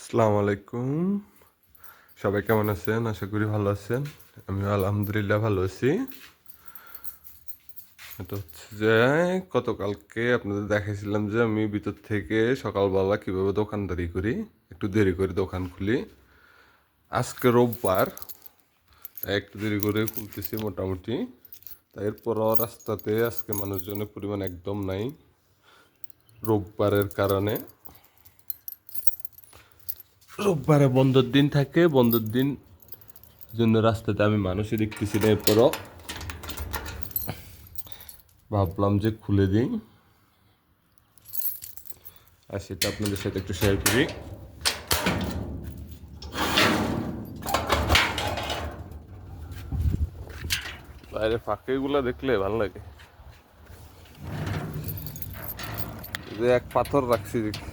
আসসালামু আলাইকুম। সবাই কেমন আছেন? আশা করি ভালো আছেন। আমিও আলহামদুলিল্লাহ ভালো আছি। এটা হচ্ছে যে গতকালকে আপনাদের দেখাইছিলাম যে আমি ভিতর থেকে সকালবেলা কীভাবে দোকানদারি করি, একটু দেরি করে দোকান খুলি। আজকে রোববার, তাই একটু দেরি করে খুলতেছি মোটামুটি। তাই এরপরও রাস্তাতে আজকে মানুষজনের পরিমাণ একদম নাই রোববারের কারণে। রোববারে বন্ধের দিন থাকে, বন্ধের দিন জন্য রাস্তাতে আমি মানুষই দেখতেছি না। এরপরও ভাবলাম যে খুলে দিই আর সেটা আপনাদের সাথে একটু শেয়ার করি। বাইরে ফাঁকেগুলো দেখলে ভালো লাগে। যে এক পাথর রাখছি দেখি,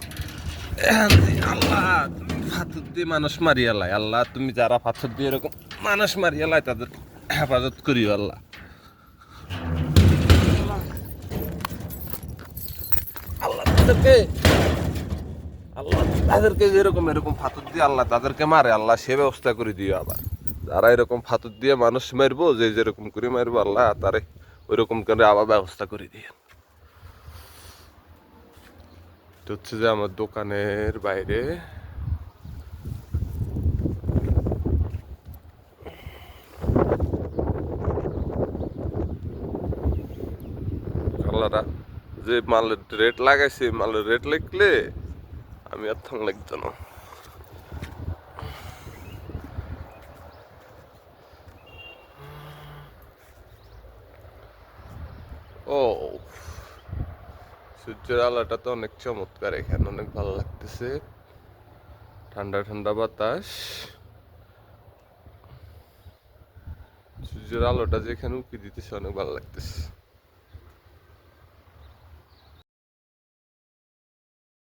আল্লাহ তুমি পাথর দিয়ে মানুষ মারিয়া লাই, আল্লাহ তুমি যারা পাথর দিয়ে এরকম মানুষ মারিয়া লাই তাদের হেফাজত করিও আল্লাহ। আল্লাহ তাদেরকে, আল্লাহ তাদেরকে যেরকম এরকম ফাথর দিয়ে আল্লাহ তাদেরকে মারে, আল্লাহ সে ব্যবস্থা করে দিও। আবার যারা এরকম ফাথর দিয়ে মানুষ মারবো, যে যেরকম করে মারবো আল্লাহ তারে ওইরকম করে আবার ব্যবস্থা করে দিয়ে। এটা হচ্ছে যে আমার দোকানের বাইরে। আল্লাহরা যে মালের রেট লাগাইছে, মালের রেট লিখলে আমি আর থাং লাগতো না। ও, সূর্যের আলোটা তো অনেক চমৎকার, এখানে অনেক ভালো লাগতেছে। ঠান্ডা ঠান্ডা বাতাস, সূর্যের আলোটা যেখানে উঁকি দিতেছে অনেক ভালো লাগতেছে।